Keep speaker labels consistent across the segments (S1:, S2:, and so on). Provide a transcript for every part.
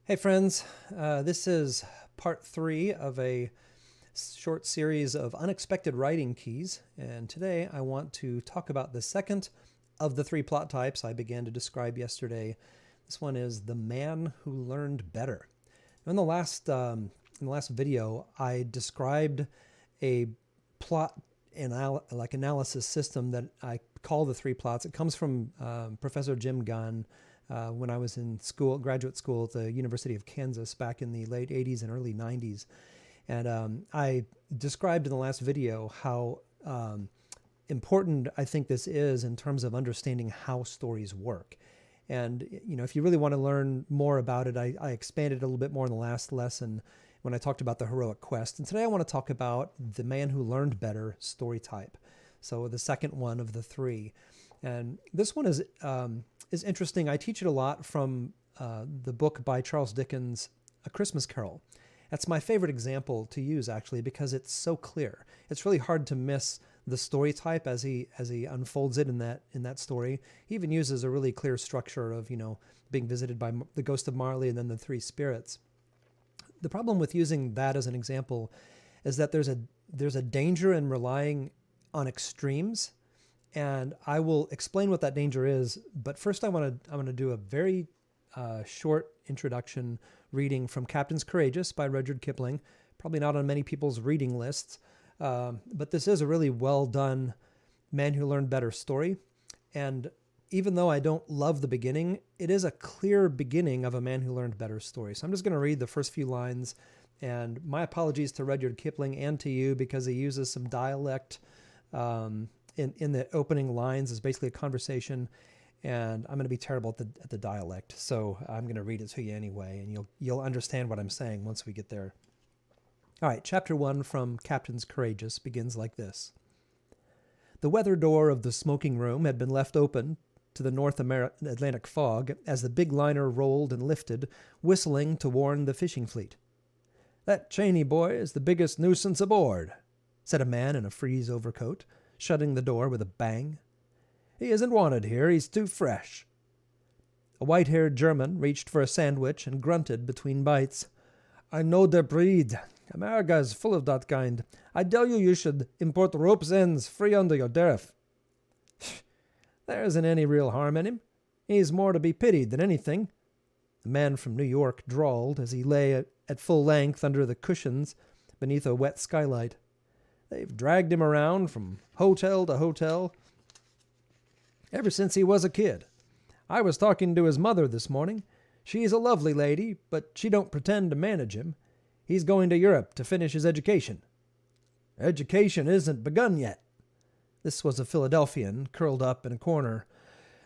S1: Hey friends, this is part three of a short series of unexpected writing keys, and today I want to talk about the second of the three plot types I began to describe yesterday. This one is the man who learned better. In the last video, I described a plot analysis system that I call the three plots. It comes from Professor Jim Gunn when I was in school, graduate school at the University of Kansas back in the late 80s and early 90s. And I described in the last video how important I think this is in terms of understanding how stories work. And, if you really want to learn more about it, I expanded a little bit more in the last lesson when I talked about the heroic quest. And today I want to talk about the man who learned better story type. So the second one of the three. And this one is interesting. I teach it a lot from the book by Charles Dickens, A Christmas Carol. That's my favorite example to use, actually, because it's so clear. It's really hard to miss the story type as he unfolds it in that story. He even uses a really clear structure of being visited by the ghost of Marley and then the three spirits. The problem with using that as an example is that there's a danger in relying on extremes, and I will explain what that danger is. But first, I want to do a very short introduction reading from Captain's Courageous by Rudyard Kipling. Probably not on many people's reading lists, but this is a really well done Man Who Learned Better story. And even though I don't love the beginning, it is a clear beginning of a Man Who Learned Better story. So I'm just going to read the first few lines. And my apologies to Rudyard Kipling and to you, because he uses some dialect in the opening lines. Is basically a conversation, and I'm going to be terrible at the dialect. So I'm going to read it to you anyway, and you'll understand what I'm saying once we get there. All right, chapter 1 from Captain's Courageous begins like this. The weather door of the smoking room had been left open to the North Atlantic fog as the big liner rolled and lifted, whistling to warn the fishing fleet. "That Cheney boy is the biggest nuisance aboard," said a man in a frieze overcoat, shutting the door with a bang. "He isn't wanted here. He's too fresh." A white-haired German reached for a sandwich and grunted between bites. "I know the breed. America is full of that kind. I tell you, you should import rope's ends free under your tariff." "There isn't any real harm in him. He's more to be pitied than anything," the man from New York drawled as he lay at full length under the cushions beneath a wet skylight. "They've dragged him around from hotel to hotel ever since he was a kid. I was talking to his mother this morning. She's a lovely lady, but she don't pretend to manage him. He's going to Europe to finish his education." "Education isn't begun yet." This was a Philadelphian, curled up in a corner.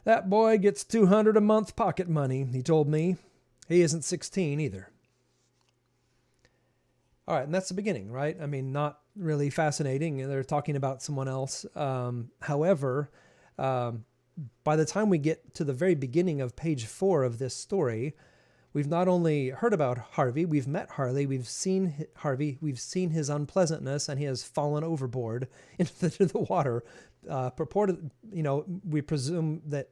S1: "That boy gets $200 a month pocket money, he told me. He isn't 16 either." All right, and that's the beginning, right? I mean, not really fascinating. They're talking about someone else. However, by the time we get to the very beginning of page 4 of this story, we've not only heard about Harvey, we've met Harley, we've seen Harvey, we've seen his unpleasantness, and he has fallen overboard into the water. Purported, we presume that,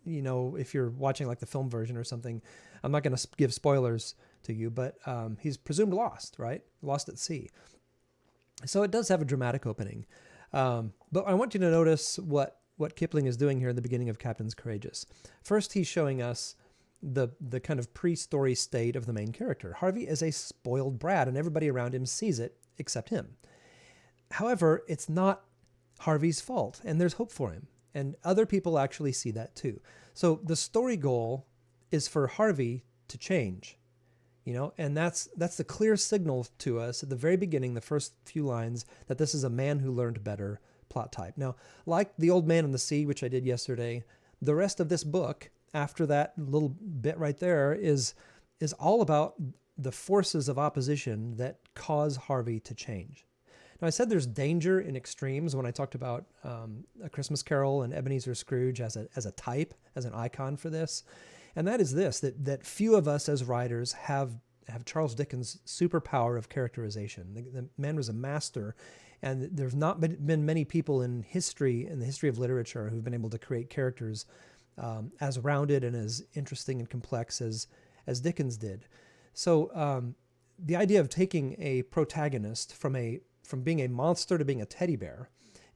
S1: if you're watching like the film version or something, I'm not going to give spoilers to you, but he's presumed lost, right? Lost at sea. So it does have a dramatic opening. But I want you to notice what Kipling is doing here in the beginning of Captain's Courageous. First, he's showing us the kind of pre-story state of the main character. Harvey is a spoiled brat, and everybody around him sees it except him. However, it's not Harvey's fault, and there's hope for him. And other people actually see that too. So the story goal is for Harvey to change, and that's the clear signal to us at the very beginning, the first few lines, that this is a man who learned better plot type. Now, like The Old Man and the Sea, which I did yesterday, the rest of this book, after that little bit right there, is all about the forces of opposition that cause Harvey to change. Now, I said there's danger in extremes when I talked about A Christmas Carol and Ebenezer Scrooge as a type, as an icon for this. And that is this, that few of us as writers have Charles Dickens' superpower of characterization. The man was a master, and there's not been many people in the history of literature who've been able to create characters as rounded and as interesting and complex as Dickens did. So the idea of taking a protagonist from being a monster to being a teddy bear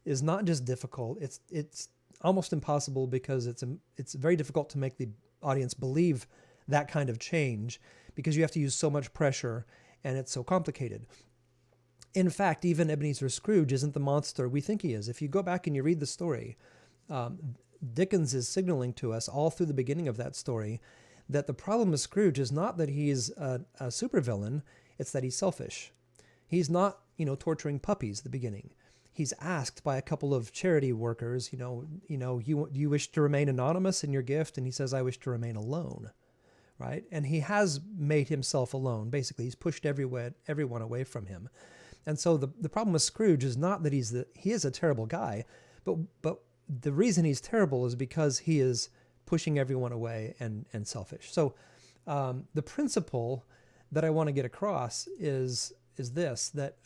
S1: is not just difficult. It's almost impossible, because it's very difficult to make the audience believe that kind of change, because you have to use so much pressure and it's so complicated. In fact, even Ebenezer Scrooge isn't the monster we think he is. If you go back and you read the story, Dickens is signaling to us all through the beginning of that story that the problem with Scrooge is not that he's a supervillain, it's that he's selfish. He's not, torturing puppies at the beginning. He's asked by a couple of charity workers, you wish to remain anonymous in your gift? And he says, I wish to remain alone, right? And he has made himself alone. Basically, he's pushed everyone away from him. And so the problem with Scrooge is not that he is a terrible guy, but the reason he's terrible is because he is pushing everyone away and selfish. So the principle that I want to get across is this, that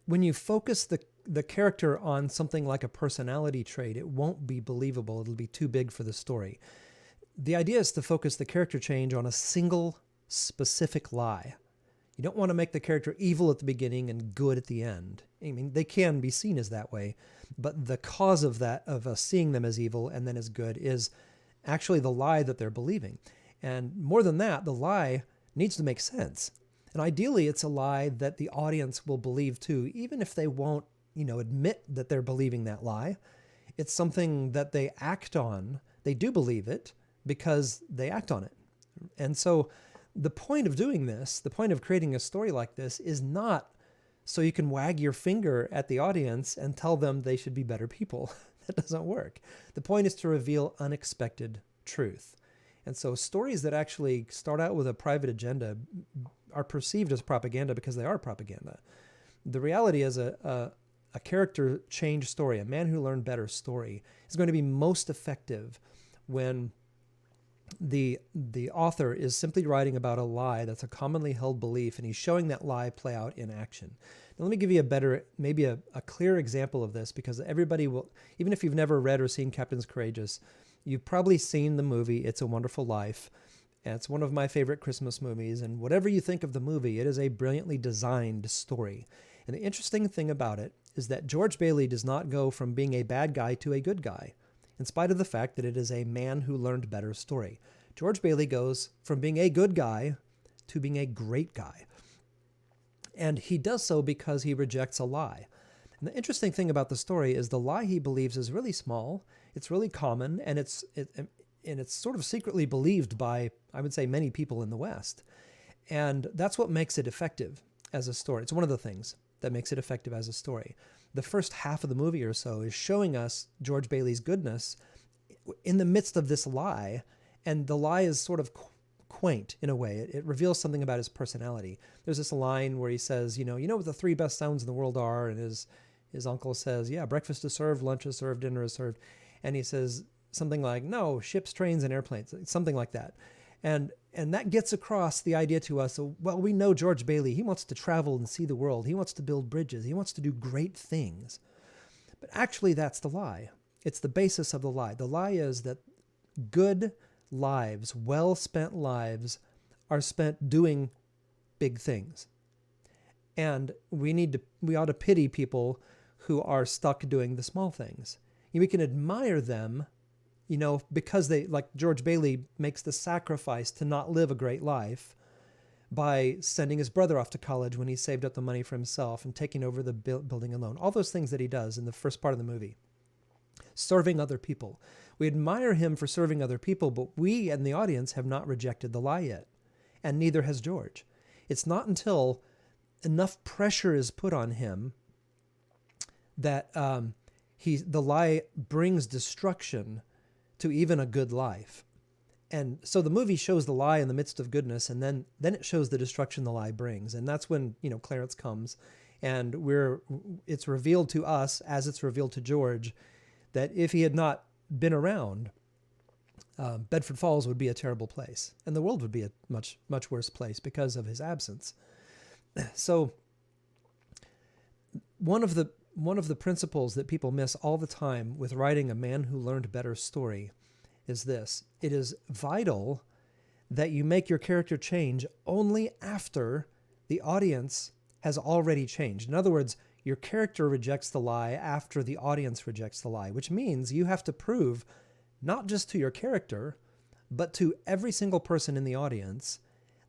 S1: when you focus the character on something like a personality trait, it won't be believable. It'll be too big for the story. The idea is to focus the character change on a single specific lie. You don't want to make the character evil at the beginning and good at the end. I mean, they can be seen as that way, but the cause of that, of us seeing them as evil and then as good, is actually the lie that they're believing. And more than that, the lie needs to make sense. And ideally, it's a lie that the audience will believe too, even if they won't, admit that they're believing that lie. It's something that they act on. They do believe it because they act on it. And so the point of doing this, the point of creating a story like this, is not so you can wag your finger at the audience and tell them they should be better people. That doesn't work. The point is to reveal unexpected truth. And so stories that actually start out with a private agenda are perceived as propaganda because they are propaganda. The reality is a character change story, a man who learned better story, is going to be most effective when the author is simply writing about a lie that's a commonly held belief, and he's showing that lie play out in action. Now, let me give you maybe a clear example of this, because everybody will, even if you've never read or seen Captain's Courageous, you've probably seen the movie It's a Wonderful Life. And it's one of my favorite Christmas movies, and whatever you think of the movie, it is a brilliantly designed story. And the interesting thing about it is that George Bailey does not go from being a bad guy to a good guy, in spite of the fact that it is a man who learned better story. George Bailey goes from being a good guy to being a great guy. And he does so because he rejects a lie. And the interesting thing about the story is the lie he believes is really small, it's really common, and it's sort of secretly believed by, I would say, many people in the West. And that's what makes it effective as a story. It's one of the things that makes it effective as a story. The first half of the movie or so is showing us George Bailey's goodness in the midst of this lie, and the lie is sort of quaint in a way. It reveals something about his personality. There's this line where he says, you know what the three best sounds in the world are, and his uncle says, yeah, breakfast is served, lunch is served, dinner is served. And he says something like, no, ships, trains, and airplanes, something like that. And that gets across the idea to us, well, we know George Bailey, he wants to travel and see the world. He wants to build bridges. He wants to do great things. But actually, that's the lie. It's the basis of the lie. The lie is that good lives, well-spent lives, are spent doing big things. And we ought to pity people who are stuck doing the small things. We can admire them, because they, like George Bailey, makes the sacrifice to not live a great life by sending his brother off to college when he saved up the money for himself and taking over the building alone. All those things that he does in the first part of the movie. Serving other people. We admire him for serving other people, but we and the audience have not rejected the lie yet. And neither has George. It's not until enough pressure is put on him that the lie brings destruction to even a good life. And so the movie shows the lie in the midst of goodness, and then it shows the destruction the lie brings. And that's when, Clarence comes, and it's revealed to us, as it's revealed to George, that if he had not been around, Bedford Falls would be a terrible place, and the world would be a much, much worse place because of his absence. So one of the principles that people miss all the time with writing a man who learned better story is this. It is vital that you make your character change only after the audience has already changed. In other words, your character rejects the lie after the audience rejects the lie, which means you have to prove not just to your character, but to every single person in the audience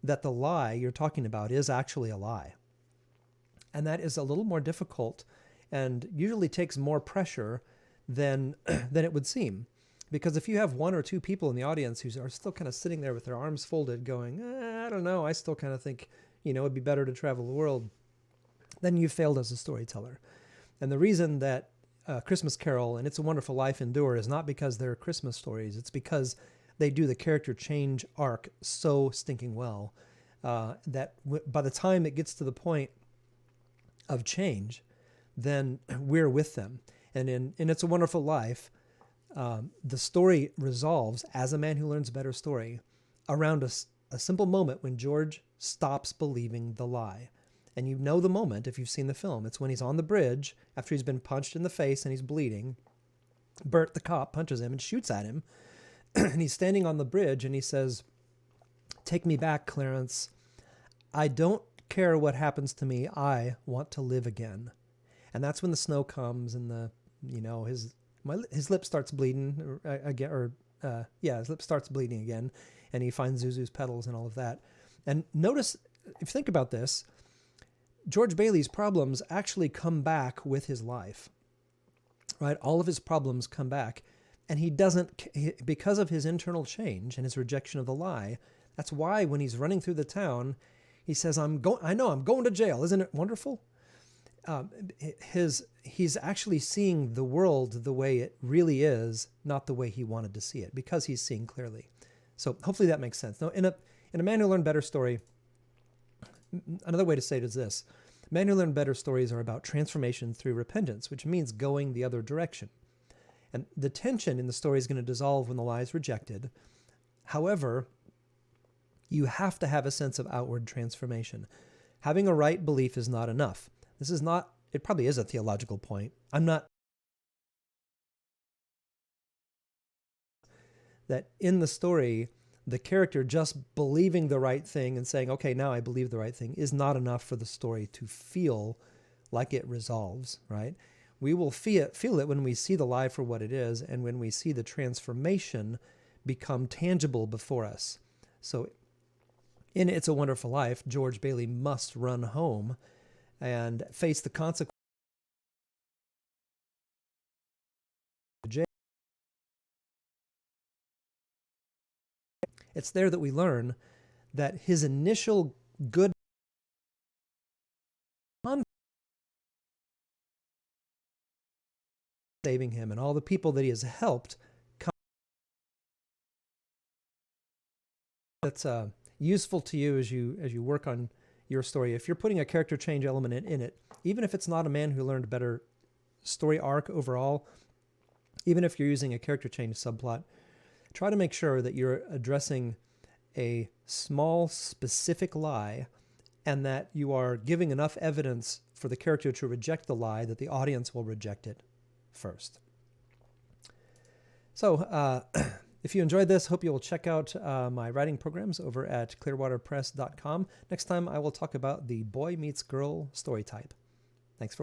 S1: that the lie you're talking about is actually a lie. And that is a little more difficult and usually takes more pressure than it would seem. Because if you have one or two people in the audience who are still kind of sitting there with their arms folded going, I don't know, I still kind of think, it'd be better to travel the world, then you failed as a storyteller. And the reason that Christmas Carol and It's a Wonderful Life endure is not because they're Christmas stories. It's because they do the character change arc so stinking well that by the time it gets to the point of change, then we're with them. And in It's a Wonderful Life, the story resolves, as A Man Who Learns Better story, around a simple moment when George stops believing the lie. And you know the moment if you've seen the film. It's when he's on the bridge after he's been punched in the face and he's bleeding. Bert, the cop, punches him and shoots at him. And he's standing on the bridge and he says, "Take me back, Clarence. I don't care what happens to me. I want to live again." And that's when the snow comes and his lip starts bleeding again, his lip starts bleeding again, and he finds Zuzu's petals and all of that. And notice, if you think about this, George Bailey's problems actually come back with his life, right? All of his problems come back, and he doesn't, because of his internal change and his rejection of the lie. That's why when he's running through the town, he says, I know I'm going to jail. Isn't it wonderful? He's actually seeing the world the way it really is, not the way he wanted to see it, because he's seeing clearly. So hopefully that makes sense. Now, in A Man Who Learned Better story, another way to say it is this: Men Who Learn Better stories are about transformation through repentance, which means going the other direction. And the tension in the story is going to dissolve when the lie is rejected. However, you have to have a sense of outward transformation. Having a right belief is not enough. This is not, it probably is a theological point. I'm not, that in the story, the character just believing the right thing and saying, okay, now I believe the right thing, is not enough for the story to feel like it resolves, right? We will feel it when we see the lie for what it is and when we see the transformation become tangible before us. So in It's a Wonderful Life, George Bailey must run home and face the consequences. It's there that we learn that his initial good saving him and all the people that he has helped. That's useful to you as you work on your story. If you're putting a character change element in it, even if it's not A Man Who Learned Better story arc overall, even if you're using a character change subplot, try to make sure that you're addressing a small, specific lie and that you are giving enough evidence for the character to reject the lie that the audience will reject it first. So if you enjoyed this, hope you will check out my writing programs over at clearwaterpress.com. Next time I will talk about the boy meets girl story type. Thanks for watching.